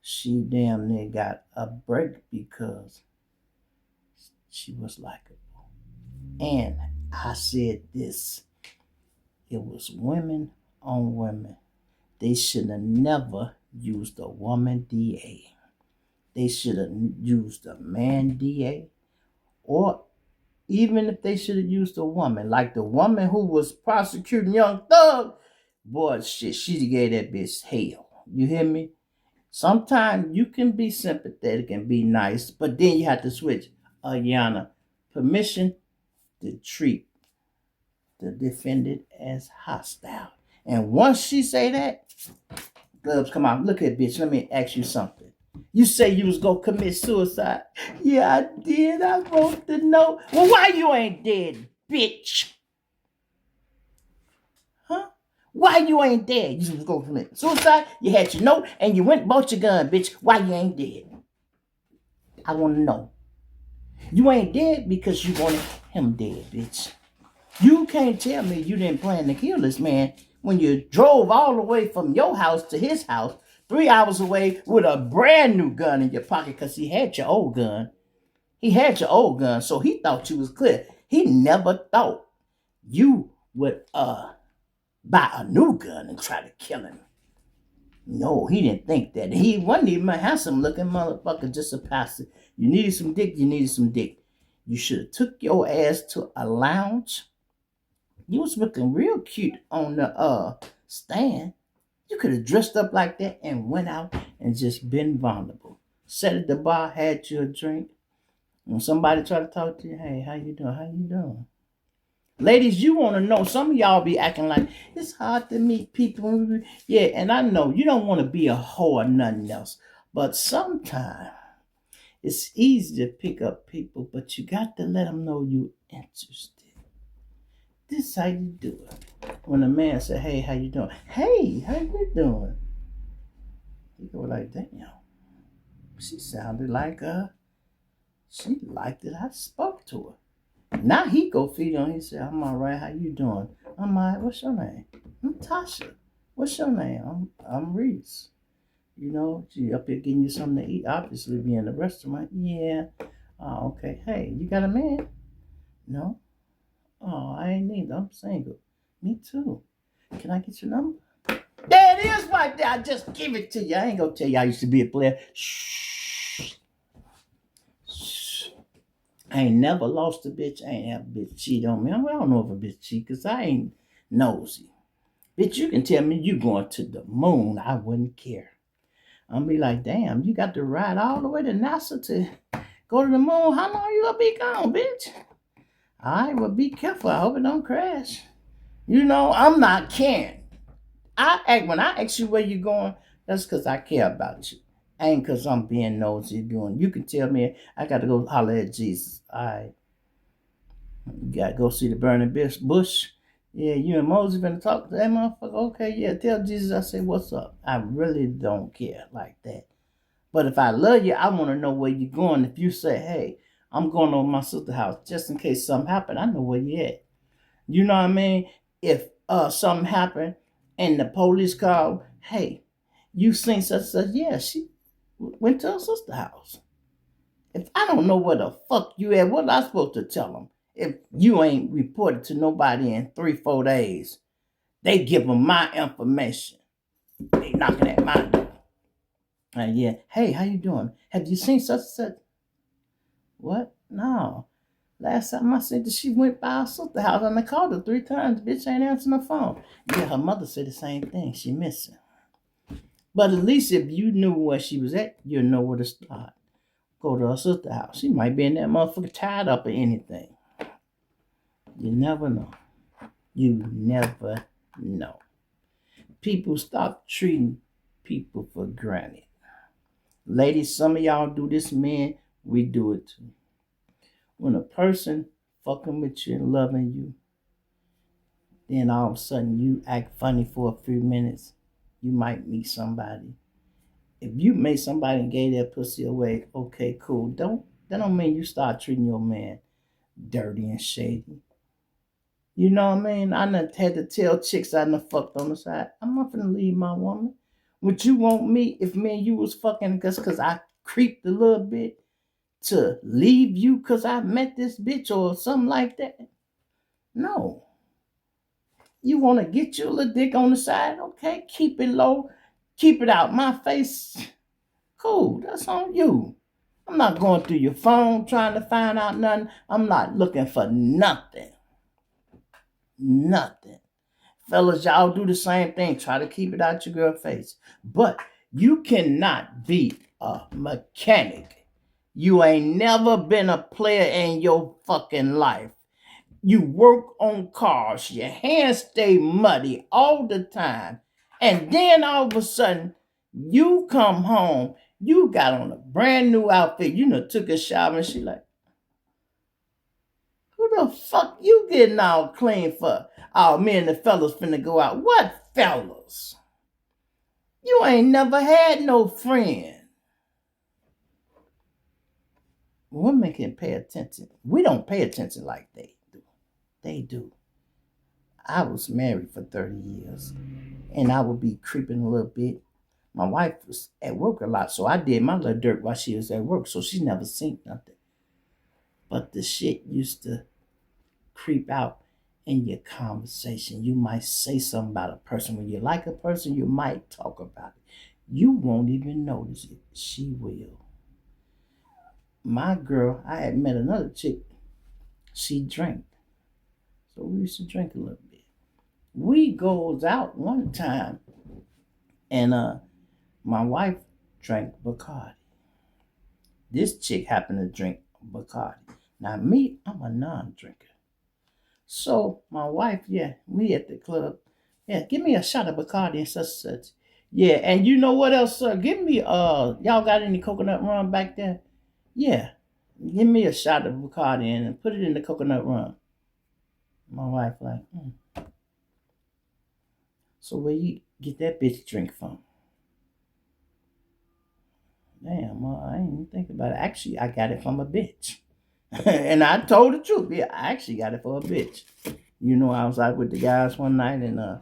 she damn near got a break because she was likable? And I said this, it was women on women. They should have never used a woman DA. They should have used a man DA, or even if they should have used a woman, like the woman who was prosecuting Young Thug, boy, shit, she gave that bitch hell. You hear me? Sometimes you can be sympathetic and be nice, but then you have to switch. Ayana, permission to treat the defendant as hostile. And once she say that, Gloves, come on, look at bitch. Let me ask you something. You say you was gonna commit suicide. Yeah, I did. I wrote the note. Well, why you ain't dead, bitch? Huh? Why you ain't dead? You was gonna commit suicide. You had your note and you went and bought your gun, bitch. Why you ain't dead? I want to know. You ain't dead because you wanted him dead, bitch. You can't tell me you didn't plan to kill this man when you drove all the way from your house to his house, 3 hours away with a brand new gun in your pocket because he had your old gun. He had your old gun, so he thought you was clear. He never thought you would buy a new gun and try to kill him. No, he didn't think that. He wasn't even a handsome looking motherfucker, just a pastor. You needed some dick, you needed some dick. You should have took your ass to a lounge. You was looking real cute on the stand. You could have dressed up like that and went out and just been vulnerable. Sat at the bar, had you a drink. When somebody try to talk to you, hey, how you doing? How you doing? Ladies, you want to know, some of y'all be acting like it's hard to meet people. Yeah, and I know you don't want to be a hoe or nothing else. But sometimes it's easy to pick up people, but you got to let them know you're interested. This is how you do it. When a man say, hey, how you doing? Hey, how you doing? You go like, damn. She sounded like she liked it. I spoke to her. Now he go feed on. He said, I'm all right. How you doing? I'm all right. What's your name? I'm Tasha. What's your name? I'm Reese. You know, she up here getting you something to eat. Obviously, be in the restaurant. Yeah. Oh, okay. Hey, you got a man? No. Oh, I ain't need. I'm single. Me too. Can I get your number? There it is right there. I just give it to you. I ain't gonna tell you I used to be a player. Shh. Shh. I ain't never lost a bitch. I ain't have a bitch cheat on me. I don't know if a bitch cheat because I ain't nosy. Bitch, you can tell me you going to the moon. I wouldn't care. I'll be like, damn, you got to ride all the way to NASA to go to the moon. How long you gonna be gone, bitch? All right, well, be careful. I hope it don't crash. You know, I'm not caring. When I ask you where you going, that's because I care about you. Ain't because I'm being nosy doing. You can tell me I got to go holler at Jesus. All right. You got to go see the burning bush. Yeah, you and Moses finna talk to that motherfucker. Okay, yeah, tell Jesus I say, what's up? I really don't care like that. But if I love you, I want to know where you're going. If you say, hey, I'm going over my sister's house just in case something happened, I know where you at. You know what I mean? If something happened and the police called, hey, you seen such and such? Yeah, she went to her sister's house. If I don't know where the fuck you at, what am I supposed to tell them? If you ain't reported to nobody in 3-4 days, they give them my information. They knocking at my door. Yeah, hey, how you doing? Have you seen such and such? What? No. Last time I said that she went by her sister's house and I called her 3 times. Bitch ain't answering the phone. Yeah, her mother said the same thing. She missing. But at least if you knew where she was at, you'd know where to start. Go to her sister's house. She might be in that motherfucker tied up or anything. You never know. You never know. People stop treating people for granted. Ladies, some of y'all do this, men, we do it too. When a person fucking with you and loving you, then all of a sudden you act funny for a few minutes, you might meet somebody. If you made somebody and gave that pussy away, okay, cool. That don't mean you start treating your man dirty and shady. You know what I mean? I done had to tell chicks I done fucked on the side, I'm not gonna leave my woman. Would you want me if me and you was fucking just cause I creeped a little bit to leave you cause I met this bitch or something like that? No. You want to get you a little dick on the side? Okay, keep it low. Keep it out my face. Cool, that's on you. I'm not going through your phone trying to find out nothing. I'm not looking for nothing. Nothing. Fellas, y'all do the same thing. Try to keep it out your girl face. But you cannot be a mechanic. You ain't never been a player in your fucking life. You work on cars. Your hands stay muddy all the time. And then all of a sudden, you come home. You got on a brand new outfit. You know, took a shower and she like, who the fuck you getting all clean for? Oh, me and the fellas finna go out. What fellas? You ain't never had no friend. Women can pay attention. We don't pay attention like they do. They do. I was married for 30 years and I would be creeping a little bit. My wife was at work a lot, so I did my little dirt while she was at work, so she never seen nothing. But the shit used to creep out in your conversation. You might say something about a person. When you like a person, you might talk about it. You won't even notice it. She will. My girl, I had met another chick. She drank. So we used to drink a little bit. We goes out one time and my wife drank Bacardi. This chick happened to drink Bacardi. Now me, I'm a non-drinker. So my wife, yeah, we at the club. Yeah, give me a shot of Bacardi and such. Yeah, and you know what else, sir? Give me y'all got any coconut rum back there? Yeah. Give me a shot of Bacardi and put it in the coconut rum. My wife like, So where you get that bitch drink from? Damn, I ain't even think about it. Actually, I got it from a bitch. And I told the truth. Yeah, I actually got it for a bitch. You know, I was out with the guys one night and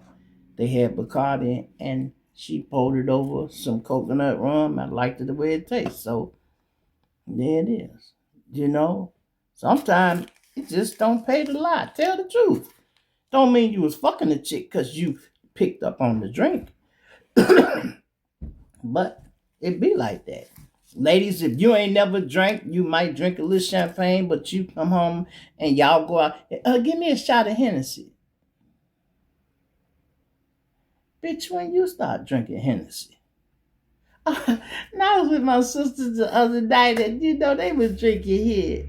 they had Bacardi and she poured it over some coconut rum. I liked it the way it tastes. So there it is. You know, sometimes it just don't pay to lie. Tell the truth. Don't mean you was fucking the chick because you picked up on the drink. But it be like that. Ladies, if you ain't never drank, you might drink a little champagne, but you come home and y'all go out, give me a shot of Hennessy. Bitch, when you start drinking Hennessy? Now I was with my sisters the other night and, you know, they was drinking here.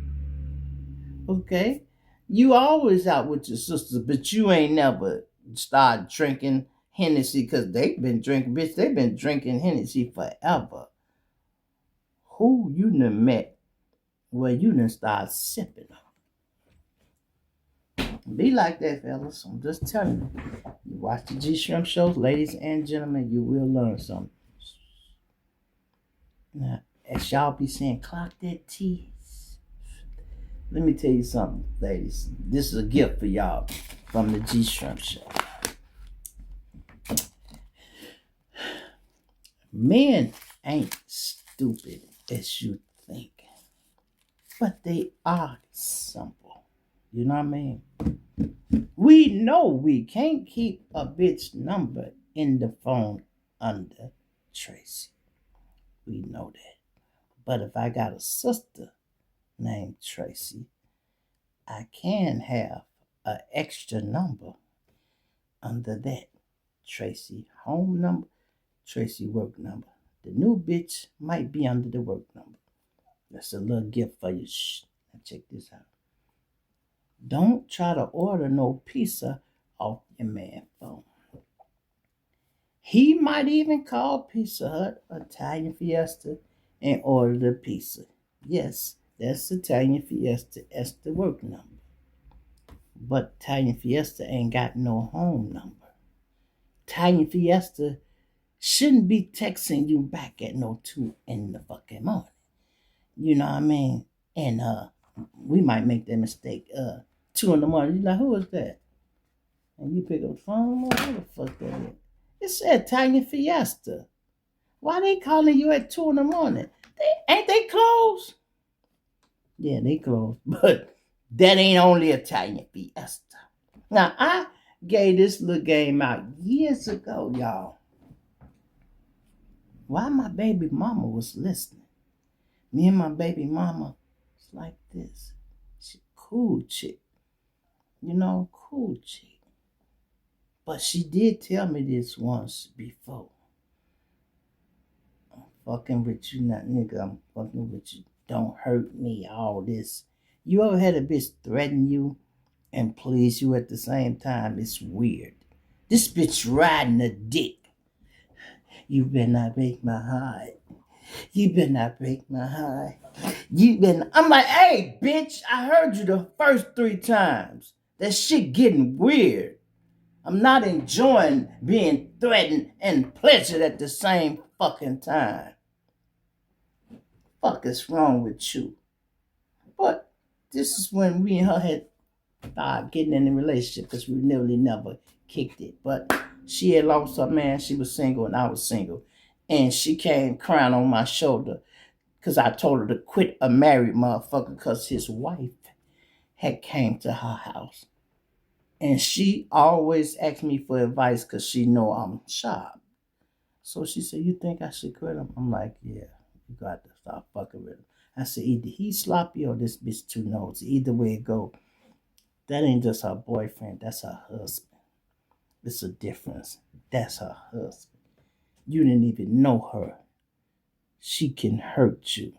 Okay? You always out with your sisters, but you ain't never start drinking Hennessy because they've been drinking, bitch, they've been drinking Hennessy forever. Who you done met where you done start sipping on? Be like that, fellas. I'm just telling you. You watch the G Shrimp shows, ladies and gentlemen, you will learn something. Now, as y'all be saying, clock that T. Let me tell you something, ladies. This is a gift for y'all from the G Shrimp show. Men ain't stupid as you think, but they are simple. You know what I mean? We know we can't keep a bitch number in the phone under Tracy. We know that. But if I got a sister named Tracy, I can have an extra number under that. Tracy home number, Tracy work number. The new bitch might be under the work number. That's a little gift for you. Shh. Now check this out. Don't try to order no pizza off your man phone. He might even call Pizza Hut Italian Fiesta and order the pizza. Yes, that's Italian Fiesta. That's the work number. But Italian Fiesta ain't got no home number. Italian Fiesta shouldn't be texting you back at no 2 in the fucking morning. You know what I mean? And we might make that mistake. 2 in the morning. You're like, who is that? And you pick up the phone. What the fuck that is? It said Italian Fiesta. Why they calling you at 2 in the morning? Ain't they closed? Yeah, they closed. But that ain't only Italian Fiesta. Now, I gave this little game out years ago, y'all. While my baby mama was listening. Me and my baby mama was like this. She cool chick. You know, cool chick. But she did tell me this once before. I'm fucking with you, not nigga. I'm fucking with you. Don't hurt me, all this. You ever had a bitch threaten you and please you at the same time? It's weird. This bitch riding a dick. You better not break my heart. You better not break my heart. I'm like, hey, bitch, I heard you the first 3 times. That shit getting weird. I'm not enjoying being threatened and pleasured at the same fucking time. Fuck is wrong with you? But this is when we and her had started getting in a relationship because we never kicked it. But she had lost her man. She was single and I was single. And she came crying on my shoulder because I told her to quit a married motherfucker because his wife had came to her house. And she always asked me for advice because she know I'm sharp. So she said, you think I should quit him? I'm like, yeah, you got to stop fucking with him. I said, either he sloppy or this bitch too nosy. Either way it go. That ain't just her boyfriend. That's her husband. It's a difference. That's her husband. You didn't even know her. She can hurt you.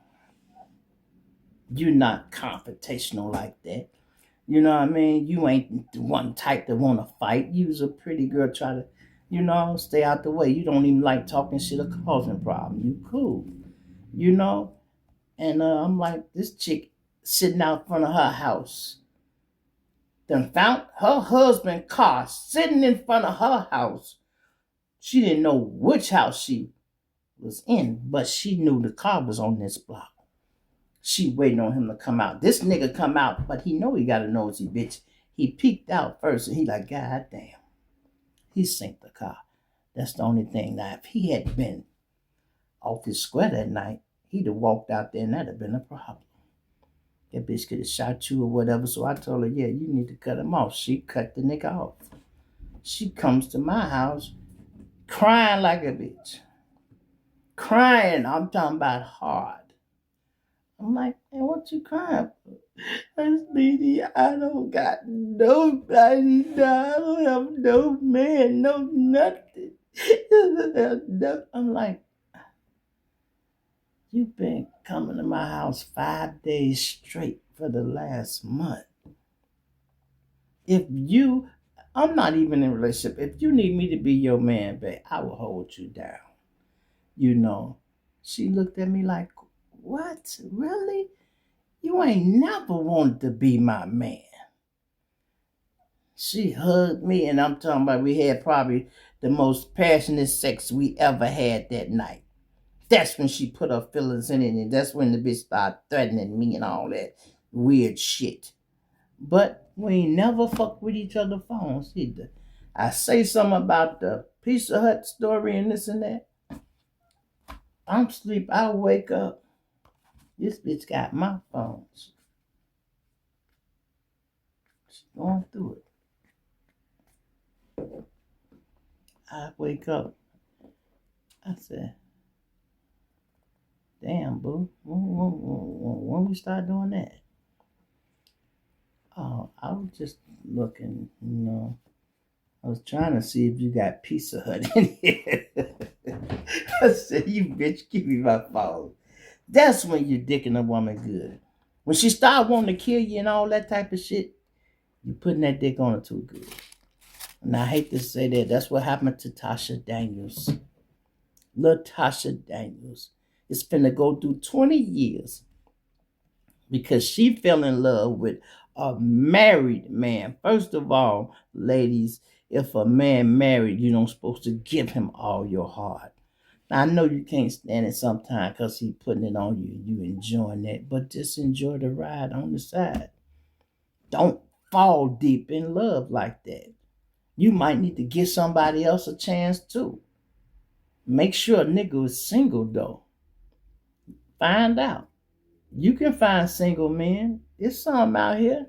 You're not confrontational like that. You know what I mean? You ain't the one type that want to fight. You's a pretty girl, try to, stay out the way. You don't even like talking shit or causing problems. You cool, And I'm like, this chick sitting out front of her house. Then found her husband's car sitting in front of her house. She didn't know which house she was in, but she knew the car was on this block. She waiting on him to come out. This nigga come out, but he know he got a nosy bitch. He peeked out first, and he like, God damn. He synced the car. That's the only thing. Now, if he had been off his square that night, he'd have walked out there, and that'd have been a problem. That bitch could have shot you or whatever. So I told her, yeah, you need to cut him off. She cut the nigga off. She comes to my house crying like a bitch. Crying. I'm talking about hard. I'm like, man, what you crying for? Sweetie, I don't got nobody now. I don't have no man, no nothing. I'm like, you've been coming to my house 5 days straight for the last month. I'm not even in a relationship. If you need me to be your man, babe, I will hold you down. She looked at me like, what? Really? You ain't never wanted to be my man. She hugged me, and I'm talking about we had probably the most passionate sex we ever had that night. That's when she put her feelings in it, and that's when the bitch started threatening me and all that weird shit. But we ain't never fucked with each other's phones either. I say something about the Pizza Hut story and this and that. I'm asleep, I wake up. This bitch got my phone. She's going through it. I wake up. I said, damn, boo. When we start doing that? Oh, I was just looking, I was trying to see if you got Pizza Hut in here. I said, you bitch, give me my phone. That's when you're dicking a woman good. When she start wanting to kill you and all that type of shit, you're putting that dick on her too good. And I hate to say that. That's what happened to Tasha Daniels. Little Tasha Daniels is finna go through 20 years because she fell in love with a married man. First of all, ladies, if a man married, you don't supposed to give him all your heart. Now, I know you can't stand it sometimes because he putting it on you. You enjoying that, but just enjoy the ride on the side. Don't fall deep in love like that. You might need to give somebody else a chance too. Make sure a nigga is single though. Find out. You can find single men. It's some out here.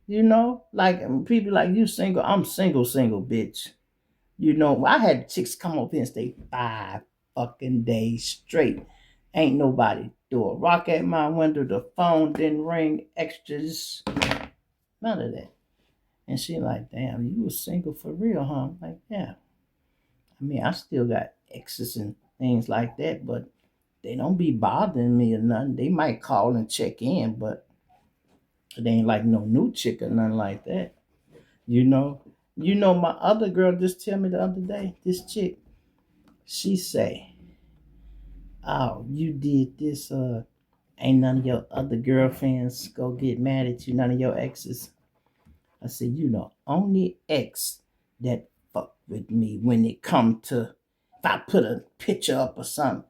You know, like people like you single. I'm single, bitch. You know, I had chicks come up here and stay 5 fucking days straight. Ain't nobody threw a rock at my window. The phone didn't ring. Extras. None of that. And she like, damn, you was single for real, huh? I'm like, yeah. I mean, I still got exes and things like that, but they don't be bothering me or nothing. They might call and check in, but it ain't like no new chick or nothing like that. You know, my other girl just tell me the other day, this chick, she say, oh, you did this, ain't none of your other girlfriends go get mad at you, none of your exes. I said, you know, only ex that fuck with me when it come to, if I put a picture up or something,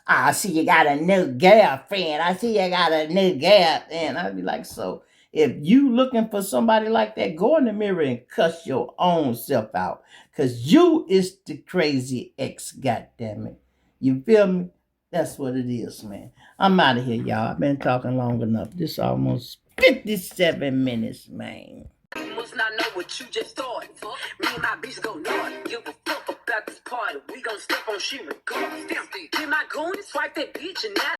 I see you got a new girlfriend. I see you got a new girlfriend. I'd be like, so if you looking for somebody like that, go in the mirror and cuss your own self out. Because you is the crazy ex, goddammit. You feel me? That's what it is, man. I'm out of here, y'all. I've been talking long enough. This almost 57 minutes, man. You must not know what you just started. Me and my bitch go north. Give a fuck about this party. We gon' step on shit regardless. Get my goonies, swipe that bitch and now